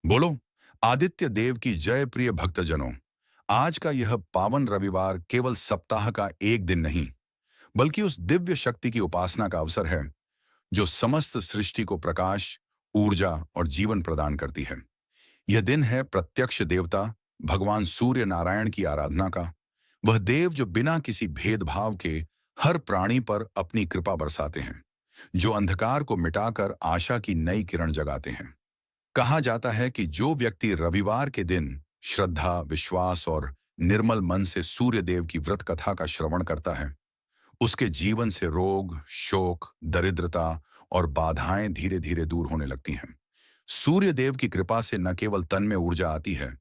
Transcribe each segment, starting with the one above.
बोलो, आदित्य देव की जय। प्रिय भक्तजनों, आज का यह पावन रविवार केवल सप्ताह का एक दिन नहीं, बल्कि उस दिव्य शक्ति की उपासना का अवसर है जो समस्त सृष्टि को प्रकाश, ऊर्जा और जीवन प्रदान करती है। यह दिन है प्रत्यक्ष देवता भगवान सूर्य नारायण की आराधना का। वह देव जो बिना किसी भेदभाव के हर प्राणी पर अपनी कृपा बरसाते हैं, जो अंधकार को मिटाकर आशा की नई किरण जगाते हैं। कहा जाता है कि जो व्यक्ति रविवार के दिन श्रद्धा, विश्वास और निर्मल मन से सूर्य देव की व्रत कथा का श्रवण करता है, उसके जीवन से रोग, शोक, दरिद्रता और बाधाएं धीरे धीरे दूर होने लगती हैं। सूर्य देव की कृपा से न केवल तन में ऊर्जा आती है,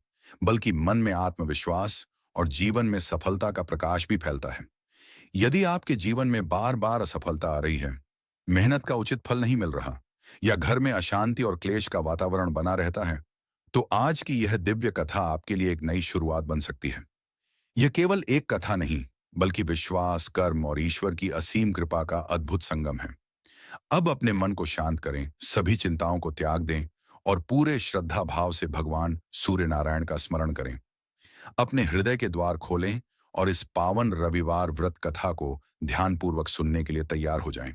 बल्कि मन में आत्मविश्वास और जीवन में सफलता का प्रकाश भी फैलता है। यदि आपके जीवन में बार बार असफलता आ रही है, मेहनत का उचित फल नहीं मिल रहा, या घर में अशांति और क्लेश का वातावरण बना रहता है, तो आज की यह दिव्य कथा आपके लिए एक नई शुरुआत बन सकती है। यह केवल एक कथा नहीं, बल्कि विश्वास, कर्म और ईश्वर की असीम कृपा का अद्भुत संगम है। अब अपने मन को शांत करें, सभी चिंताओं को त्याग दें और पूरे श्रद्धा भाव से भगवान सूर्य नारायण का स्मरण करें। अपने हृदय के द्वार खोलें और इस पावन रविवार व्रत कथा को ध्यानपूर्वक सुनने के लिए तैयार हो जाएं।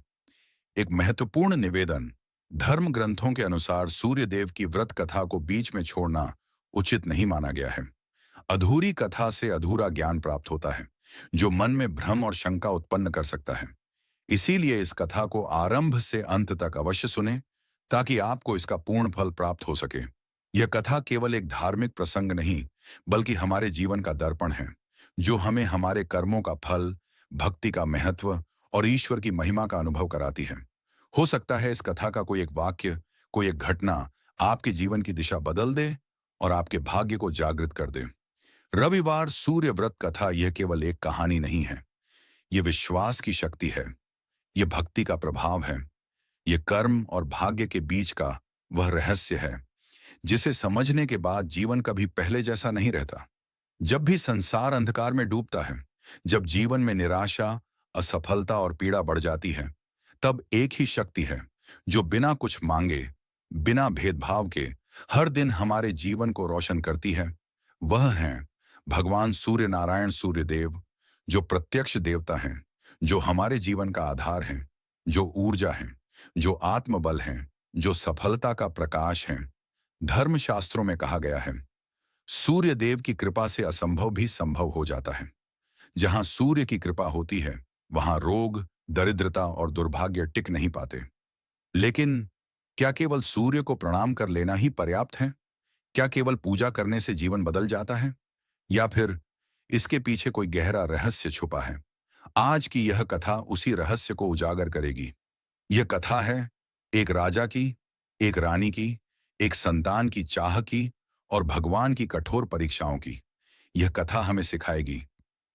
एक महत्वपूर्ण निवेदन। धर्म ग्रंथों के अनुसार सूर्य देव की व्रत कथा को बीच में छोड़ना उचित नहीं माना गया है। अधूरी कथा से अधूरा ज्ञान प्राप्त होता है, जो मन में भ्रम और शंका उत्पन्न कर सकता है। इसीलिए इस कथा को आरंभ से अंत तक अवश्य सुनें, ताकि आपको इसका पूर्ण फल प्राप्त हो सके। यह कथा केवल एक धार्मिक प्रसंग नहीं, बल्कि हमारे जीवन का दर्पण है, जो हमें हमारे कर्मों का फल, भक्ति का महत्व और ईश्वर की महिमा का अनुभव कराती है। हो सकता है इस कथा का कोई एक वाक्य, कोई एक घटना आपके जीवन की दिशा बदल दे और आपके भाग्य को जागृत कर दे। रविवार सूर्य व्रत कथा यह केवल एक कहानी नहीं है, यह विश्वास की शक्ति है, यह भक्ति का प्रभाव है, यह कर्म और भाग्य के बीच का वह रहस्य है जिसे समझने के बाद जीवन कभी पहले जैसा नहीं रहता। जब भी संसार अंधकार में डूबता है, जब जीवन में निराशा, असफलता और पीड़ा बढ़ जाती है, तब एक ही शक्ति है जो बिना कुछ मांगे, बिना भेदभाव के हर दिन हमारे जीवन को रोशन करती है। वह है भगवान सूर्य नारायण, सूर्य देव, जो प्रत्यक्ष देवता हैं, जो हमारे जीवन का आधार हैं, जो ऊर्जा है, जो आत्मबल है, जो सफलता का प्रकाश है। धर्मशास्त्रों में कहा गया है, सूर्य देव की कृपा से असंभव भी संभव हो जाता है। जहां सूर्य की कृपा होती है, वहां रोग, दरिद्रता और दुर्भाग्य टिक नहीं पाते। लेकिन क्या केवल सूर्य को प्रणाम कर लेना ही पर्याप्त है? क्या केवल पूजा करने से जीवन बदल जाता है, या फिर इसके पीछे कोई गहरा रहस्य छुपा है? आज की यह कथा उसी रहस्य को उजागर करेगी। यह कथा है एक राजा की, एक रानी की, एक संतान की चाह की और भगवान की कठोर परीक्षाओं की। यह कथा हमें सिखाएगी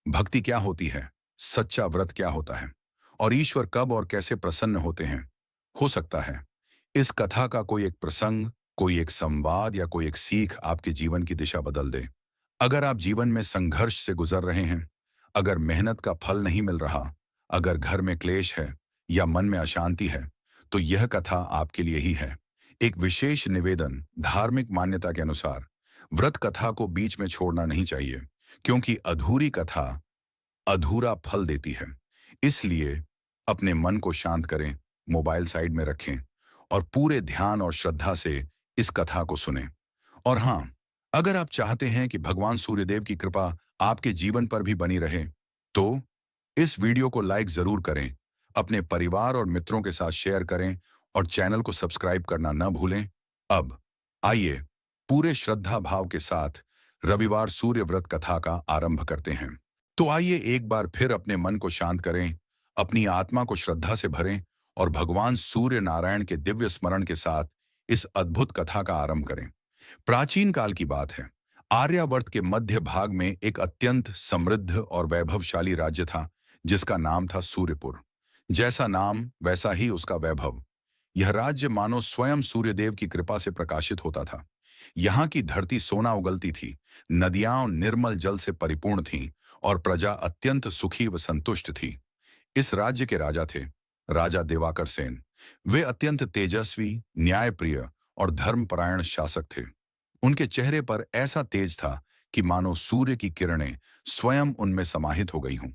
भक्ति क्या होती है, सच्चा व्रत क्या होता है, और ईश्वर कब और कैसे प्रसन्न होते हैं। हो सकता है इस कथा का कोई एक प्रसंग, कोई एक संवाद या कोई एक सीख आपके जीवन की दिशा बदल दे। अगर आप जीवन में संघर्ष से गुजर रहे हैं, अगर मेहनत का फल नहीं मिल रहा, अगर घर में क्लेश है या मन में अशांति है, तो यह कथा आपके लिए ही है। एक विशेष निवेदन। धार्मिक मान्यता के अनुसार व्रत कथा को बीच में छोड़ना नहीं चाहिए, क्योंकि अधूरी कथा अधूरा फल देती है। इसलिए अपने मन को शांत करें, मोबाइल साइड में रखें और पूरे ध्यान और श्रद्धा से इस कथा को सुनें। और हाँ, अगर आप चाहते हैं कि भगवान सूर्यदेव की कृपा आपके जीवन पर भी बनी रहे, तो इस वीडियो को लाइक जरूर करें, अपने परिवार और मित्रों के साथ शेयर करें और चैनल को सब्सक्राइब करना न भूलें। अब आइए पूरे श्रद्धा भाव के साथ रविवार सूर्य व्रत कथा का आरंभ करते हैं। तो आइए एक बार फिर अपने मन को शांत करें, अपनी आत्मा को श्रद्धा से भरें और भगवान सूर्य नारायण के दिव्य स्मरण के साथ इस अद्भुत कथा का आरंभ करें। प्राचीन काल की बात है। आर्यावर्त के मध्य भाग में एक अत्यंत समृद्ध और वैभवशाली राज्य था, जिसका नाम था सूर्यपुर। जैसा नाम वैसा ही उसका वैभव। यह राज्य मानो स्वयं सूर्यदेव की कृपा से प्रकाशित होता था। यहाँ की धरती सोना उगलती थी, नदियां निर्मल जल से परिपूर्ण थीं और प्रजा अत्यंत सुखी व संतुष्ट थी। इस राज्य के राजा थे राजा दिवाकर सेन। वे अत्यंत तेजस्वी, न्यायप्रिय और धर्मपरायण शासक थे। उनके चेहरे पर ऐसा तेज था कि मानो सूर्य की किरणें स्वयं उनमें समाहित हो गई हों।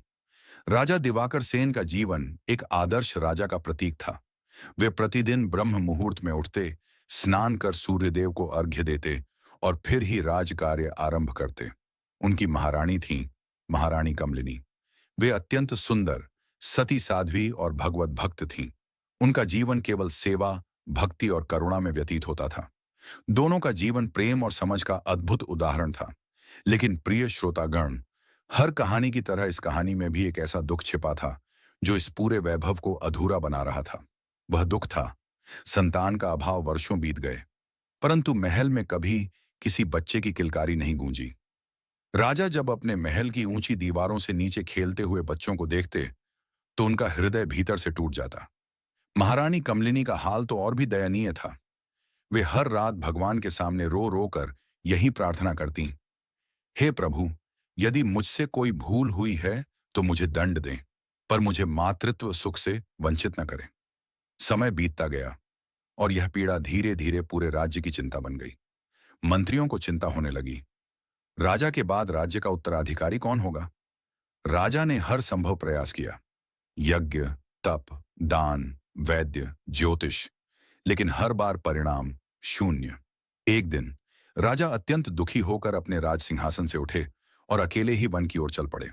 राजा दिवाकर सेन का जीवन एक आदर्श राजा का प्रतीक था। वे प्रतिदिन ब्रह्म मुहूर्त में उठते, स्नान कर सूर्यदेव को अर्घ्य देते और फिर ही राज कार्य आरंभ करते। उनकी महारानी थीं, महारानी कमलिनी। वे अत्यंत सुंदर, सती साध्वी और भगवत भक्त थीं। उनका जीवन केवल सेवा, भक्ति और करुणा में व्यतीत होता था। दोनों का जीवन प्रेम और समझ का अद्भुत उदाहरण था। लेकिन प्रिय श्रोतागण, हर कहानी की तरह इस कहानी में भी एक ऐसा दुख छिपा था जो इस पूरे वैभव को अधूरा बना रहा था। वह दुख था, संतान का अभाव। वर्षों बीत गए, परंतु महल में कभी किसी बच्चे की किलकारी नहीं गूंजी। राजा जब अपने महल की ऊंची दीवारों से नीचे खेलते हुए बच्चों को देखते तो उनका हृदय भीतर से टूट जाता। महारानी कमलिनी का हाल तो और भी दयनीय था। वे हर रात भगवान के सामने रो रो कर यही प्रार्थना करती, हे प्रभु, यदि मुझसे कोई भूल हुई है तो मुझे दंड दें, पर मुझे मातृत्व सुख से वंचित न करें। समय बीतता गया और यह पीड़ा धीरे धीरे पूरे राज्य की चिंता बन गई। मंत्रियों को चिंता होने लगी, राजा के बाद राज्य का उत्तराधिकारी कौन होगा। राजा ने हर संभव प्रयास किया, यज्ञ, तप, दान, वैद्य, ज्योतिष, लेकिन हर बार परिणाम शून्य। एक दिन राजा अत्यंत दुखी होकर अपने राज सिंहासन से उठे और अकेले ही वन की ओर चल पड़े।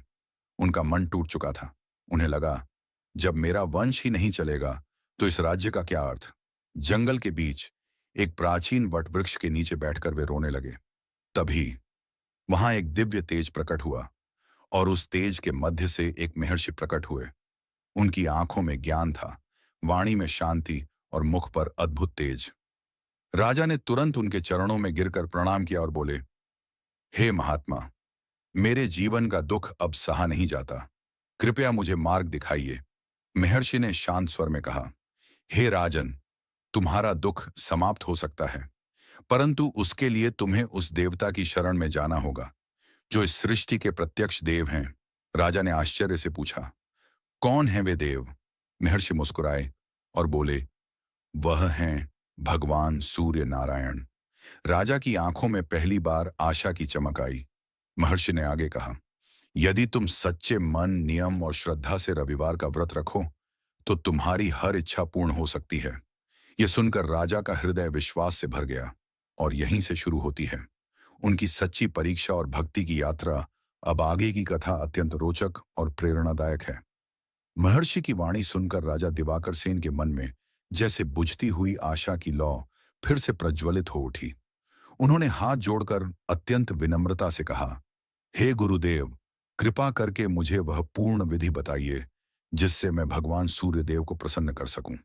उनका मन टूट चुका था। उन्हें लगा, जब मेरा वंश ही नहीं चलेगा तो इस राज्य का क्या अर्थ। जंगल के बीच एक प्राचीन वट वृक्ष के नीचे बैठकर वे रोने लगे। तभी वहां एक दिव्य तेज प्रकट हुआ और उस तेज के मध्य से एक महर्षि प्रकट हुए। उनकी आंखों में ज्ञान था, वाणी में शांति और मुख पर अद्भुत तेज। राजा ने तुरंत उनके चरणों में गिरकर प्रणाम किया और बोले, हे महात्मा, मेरे जीवन का दुख अब सहा नहीं जाता, कृपया मुझे मार्ग दिखाइए। महर्षि ने शांत स्वर में कहा, हे राजन, तुम्हारा दुख समाप्त हो सकता है, परंतु उसके लिए तुम्हें उस देवता की शरण में जाना होगा जो इस सृष्टि के प्रत्यक्ष देव हैं। राजा ने आश्चर्य से पूछा, कौन है वे देव। महर्षि मुस्कुराए और बोले, वह हैं भगवान सूर्य नारायण। राजा की आंखों में पहली बार आशा की चमक आई। महर्षि ने आगे कहा, यदि तुम सच्चे मन, नियम और श्रद्धा से रविवार का व्रत रखो तो तुम्हारी हर इच्छा पूर्ण हो सकती है। यह सुनकर राजा का हृदय विश्वास से भर गया। और यहीं से शुरू होती है उनकी सच्ची परीक्षा और भक्ति की यात्रा। अब आगे की कथा अत्यंत रोचक और प्रेरणादायक है। महर्षि की वाणी सुनकर राजा दिवाकर सेन के मन में जैसे बुझती हुई आशा की लौ फिर से प्रज्वलित हो उठी। उन्होंने हाथ जोड़कर अत्यंत विनम्रता से कहा, हे गुरुदेव, कृपा करके मुझे वह पूर्ण विधि बताइए जिससे मैं भगवान सूर्यदेव को प्रसन्न कर सकूं।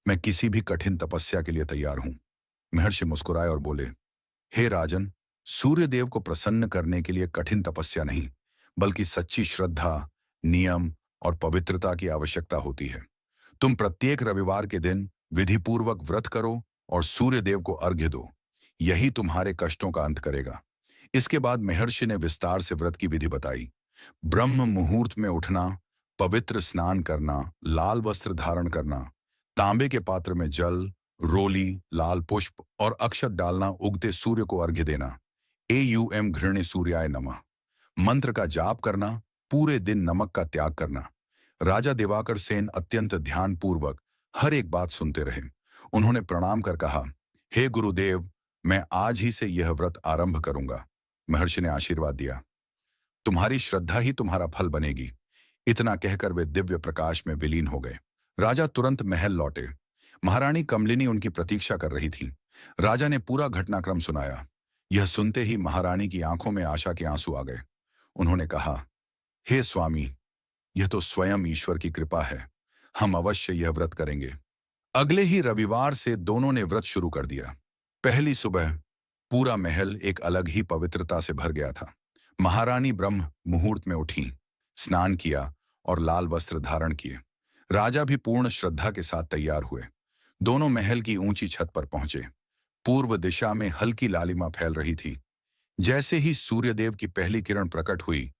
मैं किसी भी कठिन तपस्या के लिए तैयार हूं। महर्षि मुस्कुराए और बोले, हे राजन, सूर्यदेव को प्रसन्न करने के लिए कठिन तपस्या नहीं, बल्कि सच्ची श्रद्धा, नियम और पवित्रता की आवश्यकता होती है। तुम प्रत्येक रविवार के दिन विधिपूर्वक व्रत करो और सूर्यदेव को अर्घ्य दो। यही तुम्हारे कष्टों का अंत करेगा। इसके बाद महर्षि ने विस्तार से व्रत की विधि बताई। ब्रह्म मुहूर्त में उठना, पवित्र स्नान करना, लाल वस्त्र धारण करना, तांबे के पात्र में जल, रोली, लाल पुष्प और अक्षत डालना, उगते सूर्य को अर्घ्य देना, एयुएम घृण्य सूर्याय नमः मंत्र का जाप करना, पूरे दिन नमक का त्याग करना। राजा दिवाकर सेन अत्यंत ध्यानपूर्वक हर एक बात सुनते रहे। उन्होंने प्रणाम कर कहा, हे गुरुदेव, मैं आज ही से यह व्रत आरंभ करूंगा। महर्षि ने आशीर्वाद दिया, तुम्हारी श्रद्धा ही तुम्हारा फल बनेगी। इतना कहकर वे दिव्य प्रकाश में विलीन हो गए। राजा तुरंत महल लौटे। महारानी कमलिनी उनकी प्रतीक्षा कर रही थी। राजा ने पूरा घटनाक्रम सुनाया। यह सुनते ही महारानी की आंखों में आशा के आंसू आ गए। उन्होंने कहा, हे स्वामी, यह तो स्वयं ईश्वर की कृपा है। हम अवश्य यह व्रत करेंगे। अगले ही रविवार से दोनों ने व्रत शुरू कर दिया। पहली सुबह पूरा महल एक अलग ही पवित्रता से भर गया था। महारानी ब्रह्म मुहूर्त में उठी, स्नान किया और लाल वस्त्र धारण किए। राजा भी पूर्ण श्रद्धा के साथ तैयार हुए। दोनों महल की ऊंची छत पर पहुंचे। पूर्व दिशा में हल्की लालिमा फैल रही थी। जैसे ही सूर्यदेव की पहली किरण प्रकट हुई,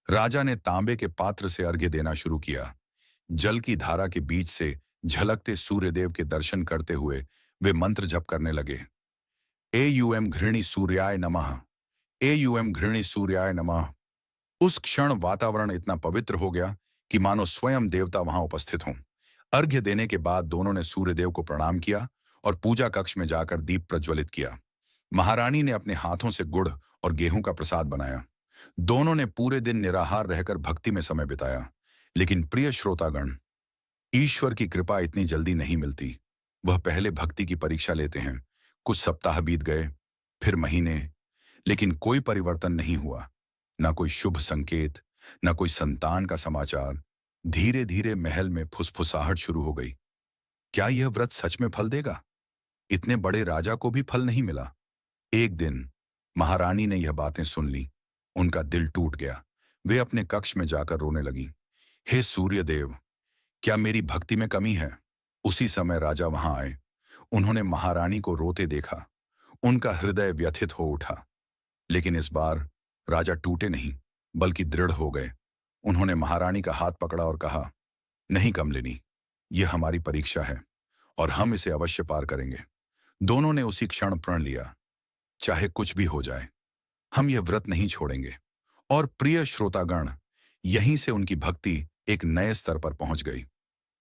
राजा ने तांबे के पात्र से अर्घ्य देना शुरू किया। जल की धारा के बीच से झलकते सूर्यदेव के दर्शन करते हुए वे मंत्र जप करने लगे। एयुएम घृणी सूर्याय नमः। एयुएम घृणी सूर्याय नमः। उस क्षण वातावरण इतना पवित्र हो गया कि मानो स्वयं देवता वहां उपस्थित हों। अर्घ्य देने के बाद दोनों ने सूर्यदेव को प्रणाम किया और पूजा कक्ष में जाकर दीप प्रज्वलित किया। महारानी ने अपने हाथों से गुड़ और गेहूं का प्रसाद बनाया। दोनों ने पूरे दिन निराहार रहकर भक्ति में समय बिताया। लेकिन प्रिय श्रोतागण, ईश्वर की कृपा इतनी जल्दी नहीं मिलती। वह पहले भक्ति की परीक्षा लेते हैं। कुछ सप्ताह बीत गए, फिर महीने, लेकिन कोई परिवर्तन नहीं हुआ। ना कोई शुभ संकेत, ना कोई संतान का समाचार। धीरे धीरे महल में फुसफुसाहट शुरू हो गई। क्या यह व्रत सच में फल देगा? इतने बड़े राजा को भी फल नहीं मिला। एक दिन महारानी ने यह बातें सुन ली। उनका दिल टूट गया। वे अपने कक्ष में जाकर रोने लगी। हे सूर्यदेव, क्या मेरी भक्ति में कमी है? उसी समय राजा वहां आए। उन्होंने महारानी को रोते देखा। उनका हृदय व्यथित हो उठा। लेकिन इस बार राजा टूटे नहीं, बल्कि दृढ़ हो गए। उन्होंने महारानी का हाथ पकड़ा और कहा, नहीं कमलिनी, यह हमारी परीक्षा है और हम इसे अवश्य पार करेंगे। दोनों ने उसी क्षण प्रण लिया, चाहे कुछ भी हो जाए, हम यह व्रत नहीं छोड़ेंगे। और प्रिय श्रोतागण, यहीं से उनकी भक्ति एक नए स्तर पर पहुंच गई।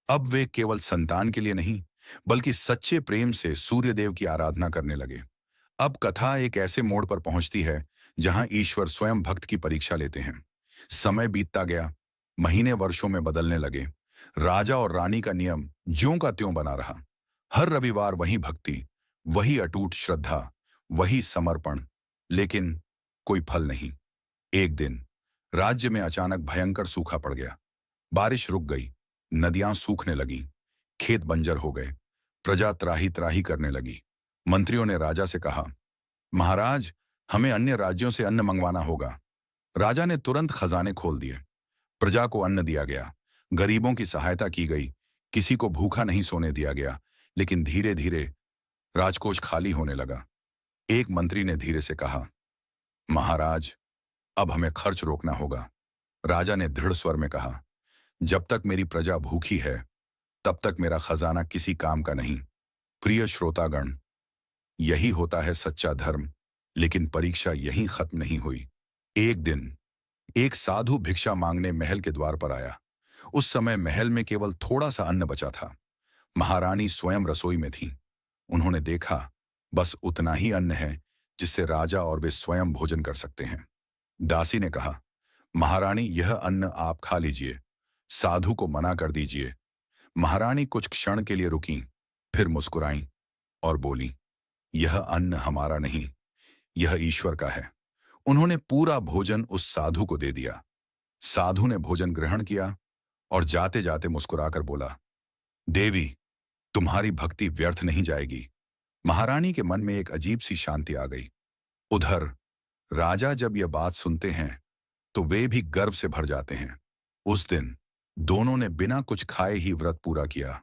अब वे केवल संतान के लिए नहीं, बल्कि सच्चे प्रेम से सूर्यदेव की आराधना करने लगे। अब कथा एक ऐसे मोड़ पर पहुंचती है जहां ईश्वर स्वयं भक्त की परीक्षा लेते हैं। समय बीतता गया, महीने वर्षों में बदलने लगे। राजा और रानी का नियम ज्यों का त्यों बना रहा। हर रविवार वही भक्ति, वही अटूट श्रद्धा, वही समर्पण, लेकिन कोई फल नहीं। एक दिन राज्य में अचानक भयंकर सूखा पड़ गया। बारिश रुक गई, नदियां सूखने लगीं, खेत बंजर हो गए, प्रजा त्राही त्राही करने लगी। मंत्रियों ने राजा से कहा, महाराज, हमें अन्य राज्यों से अन्न मंगवाना होगा। राजा ने तुरंत खजाने खोल दिए। प्रजा को अन्न दिया गया, गरीबों की सहायता की गई, किसी को भूखा नहीं सोने दिया गया। लेकिन धीरे धीरे राजकोष खाली होने लगा। एक मंत्री ने धीरे से कहा, महाराज, अब हमें खर्च रोकना होगा। राजा ने दृढ़ स्वर में कहा, जब तक मेरी प्रजा भूखी है, तब तक मेरा खजाना किसी काम का नहीं। प्रिय श्रोतागण, यही होता है सच्चा धर्म। लेकिन परीक्षा यहीं खत्म नहीं हुई। एक दिन एक साधु भिक्षा मांगने महल के द्वार पर आया। उस समय महल में केवल थोड़ा सा अन्न बचा था। महारानी स्वयं रसोई में थी। उन्होंने देखा, बस उतना ही अन्न है जिससे राजा और वे स्वयं भोजन कर सकते हैं। दासी ने कहा, महारानी, यह अन्न आप खा लीजिए, साधु को मना कर दीजिए। महारानी कुछ क्षण के लिए रुकीं, फिर मुस्कुराईं और बोली, यह अन्न हमारा नहीं, यह ईश्वर का है। उन्होंने पूरा भोजन उस साधु को दे दिया। साधु ने भोजन ग्रहण किया और जाते जाते मुस्कुराकर बोला, देवी, तुम्हारी भक्ति व्यर्थ नहीं जाएगी। महारानी के मन में एक अजीब सी शांति आ गई। उधर राजा जब यह बात सुनते हैं तो वे भी गर्व से भर जाते हैं। उस दिन दोनों ने बिना कुछ खाए ही व्रत पूरा किया।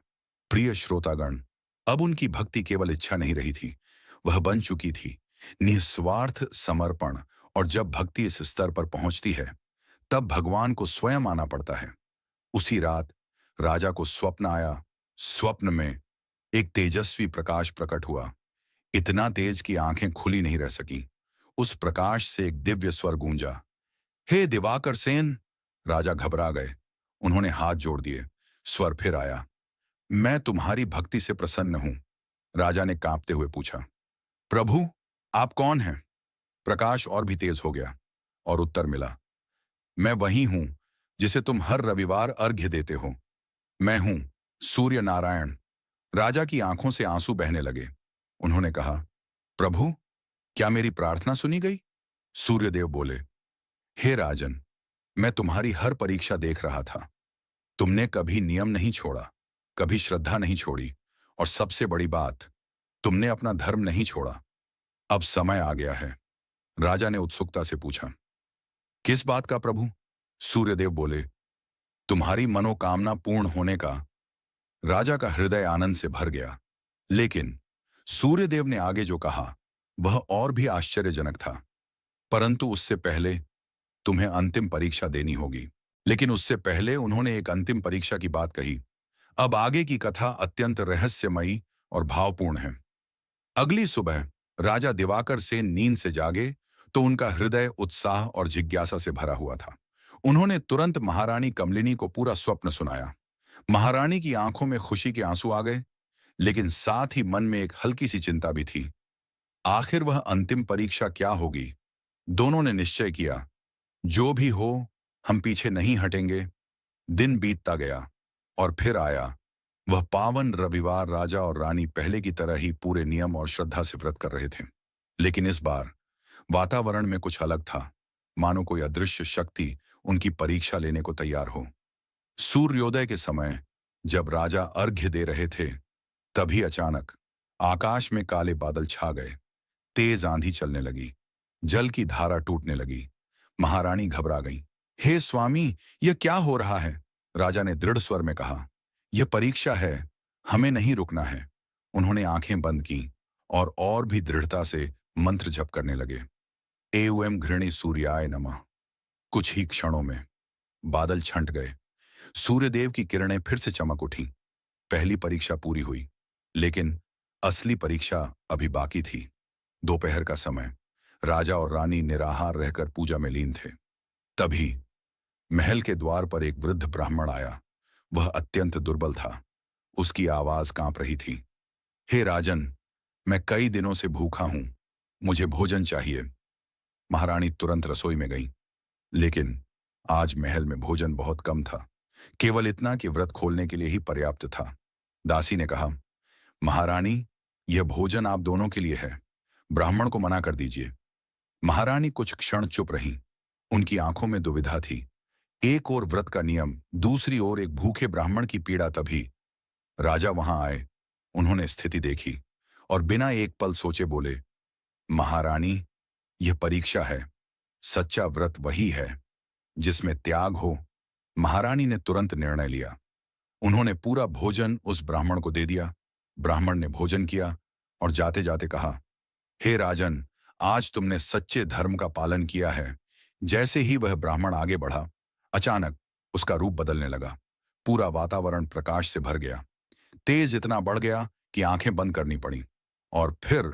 प्रिय श्रोतागण, अब उनकी भक्ति केवल इच्छा नहीं रही थी, वह बन चुकी थी निस्वार्थ समर्पण। और जब भक्ति इस स्तर पर पहुंचती है, तब भगवान को स्वयं आना पड़ता है। उसी रात राजा को स्वप्न आया। स्वप्न में एक तेजस्वी प्रकाश प्रकट हुआ, इतना तेज कि आंखें खुली नहीं रह सकीं। उस प्रकाश से एक दिव्य स्वर गूंजा, हे दिवाकर सेन। राजा घबरा गए। उन्होंने हाथ जोड़ दिए। स्वर फिर आया, मैं तुम्हारी भक्ति से प्रसन्न हूं। राजा ने कांपते हुए पूछा, प्रभु, आप कौन हैं? प्रकाश और भी तेज हो गया और उत्तर मिला, मैं वही हूं जिसे तुम हर रविवार अर्घ्य देते हो। मैं हूं सूर्य नारायण। राजा की आंखों से आंसू बहने लगे। उन्होंने कहा, प्रभु, क्या मेरी प्रार्थना सुनी गई? सूर्यदेव बोले, हे राजन, मैं तुम्हारी हर परीक्षा देख रहा था। तुमने कभी नियम नहीं छोड़ा, कभी श्रद्धा नहीं छोड़ी, और सबसे बड़ी बात, तुमने अपना धर्म नहीं छोड़ा। अब समय आ गया है। राजा ने उत्सुकता से पूछा, किस बात का प्रभु? सूर्यदेव बोले, तुम्हारी मनोकामना पूर्ण होने का। राजा का हृदय आनंद से भर गया। लेकिन सूर्यदेव ने आगे जो कहा वह और भी आश्चर्यजनक था। परंतु उससे पहले तुम्हें अंतिम परीक्षा देनी होगी। लेकिन उससे पहले उन्होंने एक अंतिम परीक्षा की बात कही। अब आगे की कथा अत्यंत रहस्यमयी और भावपूर्ण है। अगली सुबह राजा दिवाकर सेन नींद से जागे तो उनका हृदय उत्साह और जिज्ञासा से भरा हुआ था। उन्होंने तुरंत महारानी कमलिनी को पूरा स्वप्न सुनाया। महारानी की आंखों में खुशी के आंसू आ गए, लेकिन साथ ही मन में एक हल्की सी चिंता भी थी। आखिर वह अंतिम परीक्षा क्या होगी? दोनों ने निश्चय किया, जो भी हो, हम पीछे नहीं हटेंगे। दिन बीतता गया और फिर आया वह पावन रविवार। राजा और रानी पहले की तरह ही पूरे नियम और श्रद्धा से व्रत कर रहे थे, लेकिन इस बार वातावरण में कुछ अलग था, मानो कोई अदृश्य शक्ति उनकी परीक्षा लेने को तैयार हो। सूर्योदय के समय जब राजा अर्घ्य दे रहे थे, तभी अचानक आकाश में काले बादल छा गए। तेज आंधी चलने लगी, जल की धारा टूटने लगी। महारानी घबरा गईं। हे स्वामी, यह क्या हो रहा है? राजा ने दृढ़ स्वर में कहा, यह परीक्षा है, हमें नहीं रुकना है। उन्होंने आंखें बंद की और भी दृढ़ता से मंत्र जप करने लगे। एवं घृणी सूर्याय नमः। कुछ ही क्षणों में बादल छंट गए। सूर्यदेव की किरणें फिर से चमक उठी। पहली परीक्षा पूरी हुई, लेकिन असली परीक्षा अभी बाकी थी। दोपहर का समय, राजा और रानी निराहार रहकर पूजा में लीन थे। तभी महल के द्वार पर एक वृद्ध ब्राह्मण आया। वह अत्यंत दुर्बल था, उसकी आवाज कांप रही थी। हे राजन, मैं कई दिनों से भूखा हूं, मुझे भोजन चाहिए। महारानी तुरंत रसोई में गई, लेकिन आज महल में भोजन बहुत कम था, केवल इतना कि व्रत खोलने के लिए ही पर्याप्त था। दासी ने कहा, महारानी, यह भोजन आप दोनों के लिए है, ब्राह्मण को मना कर दीजिए। महारानी कुछ क्षण चुप रहीं। उनकी आंखों में दुविधा थी, एक ओर व्रत का नियम, दूसरी ओर एक भूखे ब्राह्मण की पीड़ा। तभी राजा वहां आए। उन्होंने स्थिति देखी और बिना एक पल सोचे बोले, महारानी, यह परीक्षा है। सच्चा व्रत वही है जिसमें त्याग हो। महारानी ने तुरंत निर्णय लिया। उन्होंने पूरा भोजन उस ब्राह्मण को दे दिया। ब्राह्मण ने भोजन किया और जाते जाते कहा, हे राजन, आज तुमने सच्चे धर्म का पालन किया है। जैसे ही वह ब्राह्मण आगे बढ़ा, अचानक उसका रूप बदलने लगा। पूरा वातावरण प्रकाश से भर गया। तेज इतना बढ़ गया कि आंखें बंद करनी पड़ी। और फिर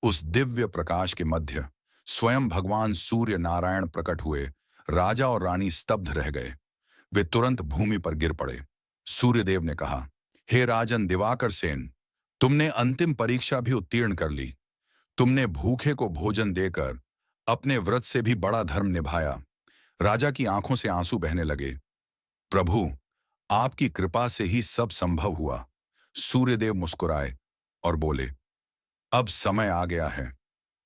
उस दिव्य प्रकाश के मध्य स्वयं भगवान सूर्य नारायण प्रकट हुए। राजा और रानी स्तब्ध रह गए। वे तुरंत भूमि पर गिर पड़े। सूर्यदेव ने कहा, हे राजन दिवाकर सेन, तुमने अंतिम परीक्षा भी उत्तीर्ण कर ली। तुमने भूखे को भोजन देकर अपने व्रत से भी बड़ा धर्म निभाया। राजा की आंखों से आंसू बहने लगे। प्रभु, आपकी कृपा से ही सब संभव हुआ। सूर्यदेव मुस्कुराए और बोले, अब समय आ गया है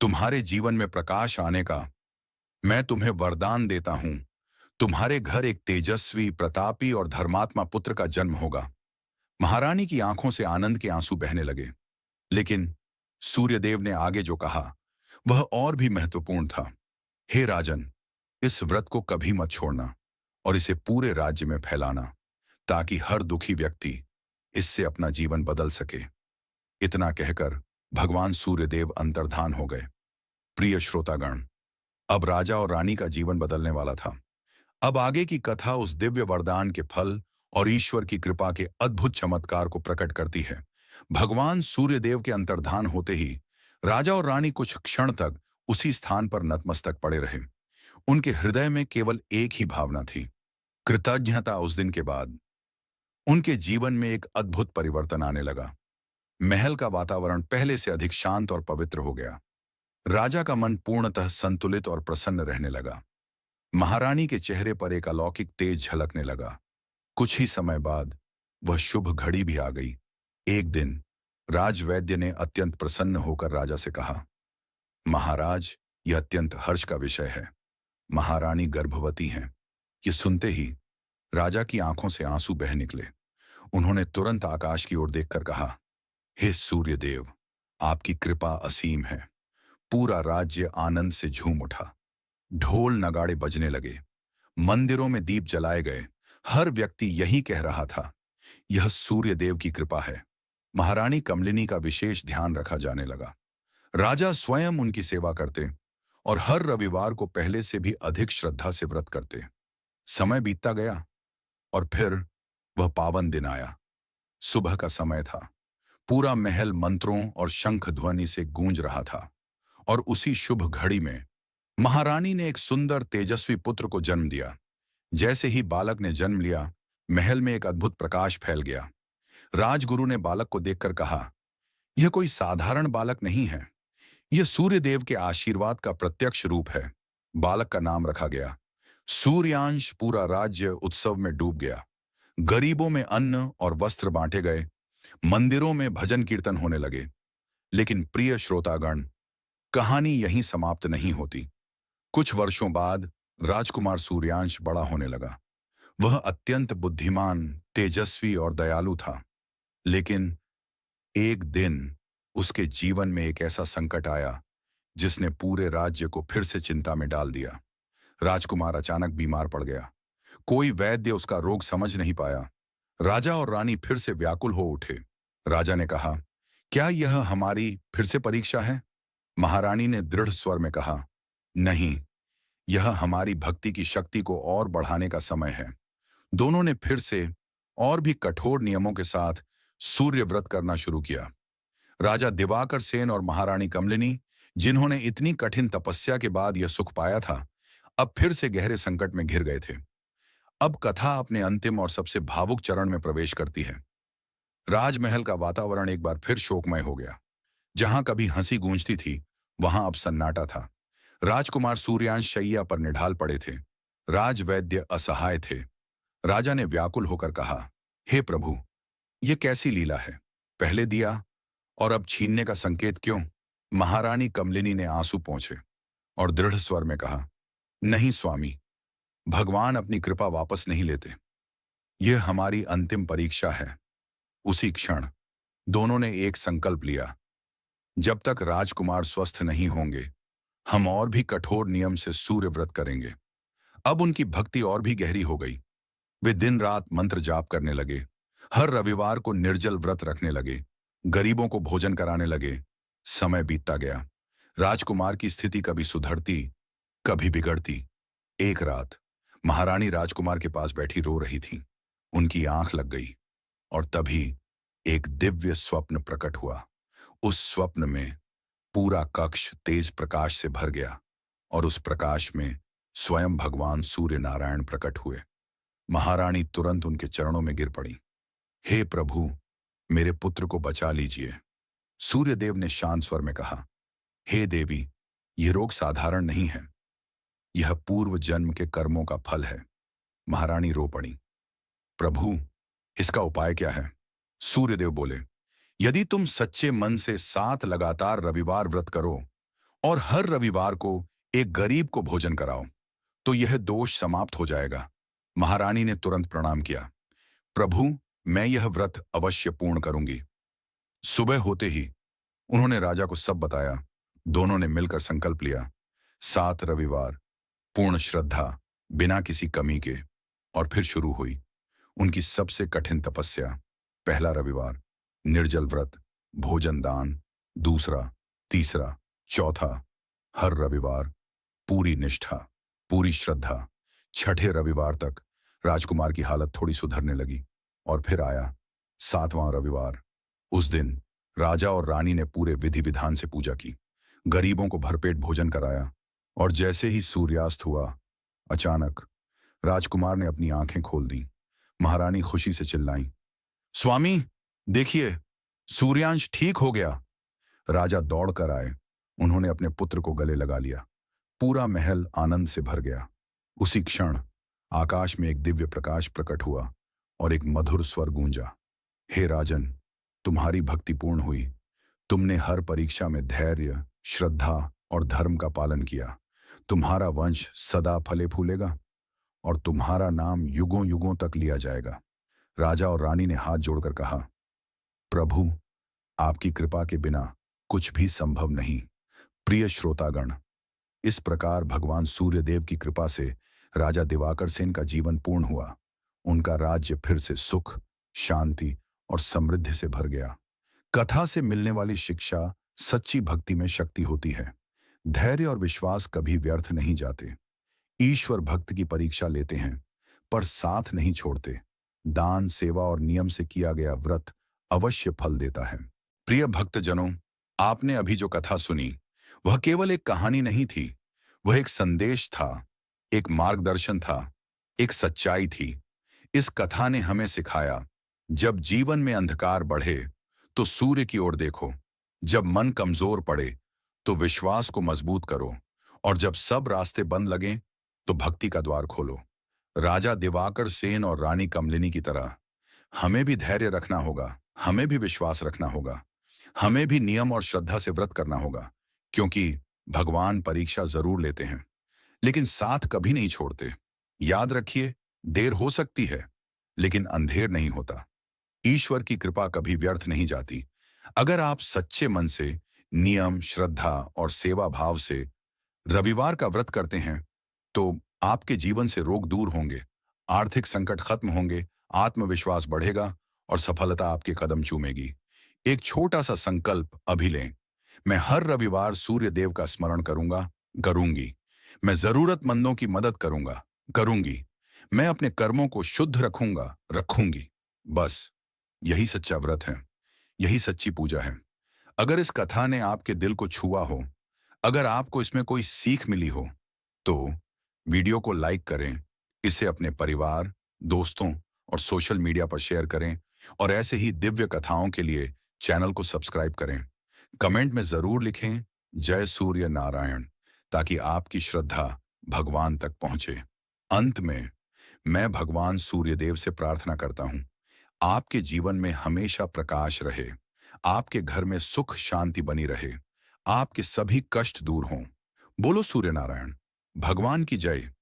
तुम्हारे जीवन में प्रकाश आने का। मैं तुम्हें वरदान देता हूं, तुम्हारे घर एक तेजस्वी, प्रतापी और धर्मात्मा पुत्र का जन्म होगा। महारानी की आंखों से आनंद के आंसू बहने लगे। लेकिन सूर्यदेव ने आगे जो कहा वह और भी महत्वपूर्ण था। हे राजन, इस व्रत को कभी मत छोड़ना और इसे पूरे राज्य में फैलाना, ताकि हर दुखी व्यक्ति इससे अपना जीवन बदल सके। इतना कहकर भगवान सूर्यदेव अंतर्धान हो गए। प्रिय श्रोतागण, अब राजा और रानी का जीवन बदलने वाला था। अब आगे की कथा उस दिव्य वरदान के फल और ईश्वर की कृपा के अद्भुत चमत्कार को प्रकट करती है। भगवान सूर्यदेव के अंतर्धान होते ही राजा और रानी कुछ क्षण तक उसी स्थान पर नतमस्तक पड़े रहे। उनके हृदय में केवल एक ही भावना थी, कृतज्ञता। उस दिन के बाद उनके जीवन में एक अद्भुत परिवर्तन आने लगा। महल का वातावरण पहले से अधिक शांत और पवित्र हो गया। राजा का मन पूर्णतः संतुलित और प्रसन्न रहने लगा। महारानी के चेहरे पर एक अलौकिक तेज झलकने लगा। कुछ ही समय बाद वह शुभ घड़ी भी आ गई। एक दिन राजवैद्य ने अत्यंत प्रसन्न होकर राजा से कहा, महाराज, यह अत्यंत हर्ष का विषय है, महारानी गर्भवती हैं। ये सुनते ही राजा की आंखों से आंसू बह निकले। उन्होंने तुरंत आकाश की ओर देखकर कहा, हे सूर्यदेव, आपकी कृपा असीम है। पूरा राज्य आनंद से झूम उठा। ढोल नगाड़े बजने लगे, मंदिरों में दीप जलाए गए। हर व्यक्ति यही कह रहा था, यह सूर्यदेव की कृपा है। महारानी कमलिनी का विशेष ध्यान रखा जाने लगा। राजा स्वयं उनकी सेवा करते और हर रविवार को पहले से भी अधिक श्रद्धा से व्रत करते। समय बीतता गया और फिर वह पावन दिन आया। सुबह का समय था। पूरा महल मंत्रों और शंख ध्वनि से गूंज रहा था। और उसी शुभ घड़ी में महारानी ने एक सुंदर तेजस्वी पुत्र को जन्म दिया। जैसे ही बालक ने जन्म लिया, महल में एक अद्भुत प्रकाश फैल गया। राजगुरु ने बालक को देखकर कहा, यह कोई साधारण बालक नहीं है, यह सूर्यदेव के आशीर्वाद का प्रत्यक्ष रूप है। बालक का नाम रखा गया सूर्यांश। पूरा राज्य उत्सव में डूब गया। गरीबों में अन्न और वस्त्र बांटे गए, मंदिरों में भजन कीर्तन होने लगे। लेकिन प्रिय श्रोतागण, कहानी यहीं समाप्त नहीं होती। कुछ वर्षों बाद राजकुमार सूर्यांश बड़ा होने लगा। वह अत्यंत बुद्धिमान, तेजस्वी और दयालु था। लेकिन एक दिन उसके जीवन में एक ऐसा संकट आया जिसने पूरे राज्य को फिर से चिंता में डाल दिया। राजकुमार अचानक बीमार पड़ गया। कोई वैद्य उसका रोग समझ नहीं पाया। राजा और रानी फिर से व्याकुल हो उठे। राजा ने कहा, क्या यह हमारी फिर से परीक्षा है? महारानी ने दृढ़ स्वर में कहा, नहीं, यह हमारी भक्ति की शक्ति को और बढ़ाने का समय है। दोनों ने फिर से और भी कठोर नियमों के साथ सूर्य व्रत करना शुरू किया। राजा दिवाकर सेन और महारानी कमलिनी, जिन्होंने इतनी कठिन तपस्या के बाद यह सुख पाया था, अब फिर से गहरे संकट में घिर गए थे। अब कथा अपने अंतिम और सबसे भावुक चरण में प्रवेश करती है। राजमहल का वातावरण एक बार फिर शोकमय हो गया। जहां कभी हंसी गूंजती थी, वहां अब सन्नाटा था। राजकुमार सूर्यांश शैया पर निढाल पड़े थे। राजवैद्य असहाय थे। राजा ने व्याकुल होकर कहा, हे प्रभु, यह कैसी लीला है? पहले दिया और अब छीनने का संकेत क्यों? महारानी कमलिनी ने आंसू पोंछे और दृढ़ स्वर में कहा, नहीं स्वामी, भगवान अपनी कृपा वापस नहीं लेते। यह हमारी अंतिम परीक्षा है। उसी क्षण दोनों ने एक संकल्प लिया, जब तक राजकुमार स्वस्थ नहीं होंगे, हम और भी कठोर नियम से सूर्य व्रत करेंगे। अब उनकी भक्ति और भी गहरी हो गई। वे दिन रात मंत्र जाप करने लगे। हर रविवार को निर्जल व्रत रखने लगे। गरीबों को भोजन कराने लगे। समय बीतता गया। राजकुमार की स्थिति कभी सुधरती, कभी बिगड़ती। एक रात महारानी राजकुमार के पास बैठी रो रही थी। उनकी आंख लग गई और तभी एक दिव्य स्वप्न प्रकट हुआ। उस स्वप्न में पूरा कक्ष तेज प्रकाश से भर गया और उस प्रकाश में स्वयं भगवान सूर्य नारायण प्रकट हुए। महारानी तुरंत उनके चरणों में गिर पड़ी। हे प्रभु, मेरे पुत्र को बचा लीजिए। सूर्यदेव ने शांत स्वर में कहा, हे देवी, यह रोग साधारण नहीं है, यह पूर्व जन्म के कर्मों का फल है। महारानी रो पड़ी। प्रभु, इसका उपाय क्या है? सूर्यदेव बोले, यदि तुम सच्चे मन से 7 लगातार रविवार व्रत करो और हर रविवार को एक गरीब को भोजन कराओ, तो यह दोष समाप्त हो जाएगा। महारानी ने तुरंत प्रणाम किया। प्रभु, मैं यह व्रत अवश्य पूर्ण करूंगी। सुबह होते ही उन्होंने राजा को सब बताया। दोनों ने मिलकर संकल्प लिया, 7 रविवार पूर्ण श्रद्धा, बिना किसी कमी के। और फिर शुरू हुई उनकी सबसे कठिन तपस्या। पहला रविवार निर्जल व्रत, भोजन दान। दूसरा, तीसरा, चौथा, हर रविवार पूरी निष्ठा, पूरी श्रद्धा। छठे रविवार तक राजकुमार की हालत थोड़ी सुधरने लगी। और फिर आया 7वां रविवार। उस दिन राजा और रानी ने पूरे विधि विधान से पूजा की, गरीबों को भरपेट भोजन कराया। और जैसे ही सूर्यास्त हुआ, अचानक राजकुमार ने अपनी आंखें खोल दी। महारानी खुशी से चिल्लाई, स्वामी देखिए, सूर्यांश ठीक हो गया। राजा दौड़कर आए। उन्होंने अपने पुत्र को गले लगा लिया। पूरा महल आनंद से भर गया। उसी क्षण आकाश में एक दिव्य प्रकाश प्रकट हुआ और एक मधुर स्वर गूंजा, हे राजन, तुम्हारी भक्ति पूर्ण हुई। तुमने हर परीक्षा में धैर्य, श्रद्धा और धर्म का पालन किया। तुम्हारा वंश सदा फले फूलेगा और तुम्हारा नाम युगों युगों तक लिया जाएगा। राजा और रानी ने हाथ जोड़कर कहा, प्रभु, आपकी कृपा के बिना कुछ भी संभव नहीं। प्रिय श्रोतागण, इस प्रकार भगवान सूर्यदेव की कृपा से राजा दिवाकर सेन का जीवन पूर्ण हुआ। उनका राज्य फिर से सुख, शांति और समृद्धि से भर गया। कथा से मिलने वाली शिक्षा सच्ची भक्ति में शक्ति होती है। धैर्य और विश्वास कभी व्यर्थ नहीं जाते। ईश्वर भक्त की परीक्षा लेते हैं, पर साथ नहीं छोड़ते। दान, सेवा और नियम से किया गया व्रत अवश्य फल देता है। प्रिय भक्तजनों, आपने अभी जो कथा सुनी, वह केवल एक कहानी नहीं थी। वह एक संदेश था, एक मार्गदर्शन था, एक सच्चाई थी। इस कथा ने हमें सिखाया, जब जीवन में अंधकार बढ़े, तो सूर्य की ओर देखो। जब मन कमजोर पड़े, तो विश्वास को मजबूत करो। और जब सब रास्ते बंद लगें, तो भक्ति का द्वार खोलो। राजा दिवाकर सेन और रानी कमलिनी की तरह हमें भी धैर्य रखना होगा, हमें भी विश्वास रखना होगा, हमें भी नियम और श्रद्धा से व्रत करना होगा। क्योंकि भगवान परीक्षा जरूर लेते हैं, लेकिन साथ कभी नहीं छोड़ते। याद रखिए, देर हो सकती है, लेकिन अंधेर नहीं होता। ईश्वर की कृपा कभी व्यर्थ नहीं जाती। अगर आप सच्चे मन से, नियम, श्रद्धा और सेवा भाव से रविवार का व्रत करते हैं, तो आपके जीवन से रोग दूर होंगे, आर्थिक संकट खत्म होंगे, आत्मविश्वास बढ़ेगा और सफलता आपके कदम चूमेगी। एक छोटा सा संकल्प अभी लें। मैं हर रविवार सूर्य देव का स्मरण करूंगा, करूंगी। मैं जरूरतमंदों की मदद करूंगा, करूंगी। मैं अपने कर्मों को शुद्ध रखूंगा, रखूंगी। बस यही सच्चा व्रत है, यही सच्ची पूजा है। अगर इस कथा ने आपके दिल को छुआ हो, अगर आपको इसमें कोई सीख मिली हो, तो वीडियो को लाइक करें, इसे अपने परिवार, दोस्तों और सोशल मीडिया पर शेयर करें। और ऐसे ही दिव्य कथाओं के लिए चैनल को सब्सक्राइब करें। कमेंट में जरूर लिखें, जय सूर्य नारायण, ताकि आपकी श्रद्धा भगवान तक पहुंचे। अंत में मैं भगवान सूर्यदेव से प्रार्थना करता हूं, आपके जीवन में हमेशा प्रकाश रहे, आपके घर में सुख शांति बनी रहे, आपके सभी कष्ट दूर हों। बोलो सूर्य नारायण भगवान की जय।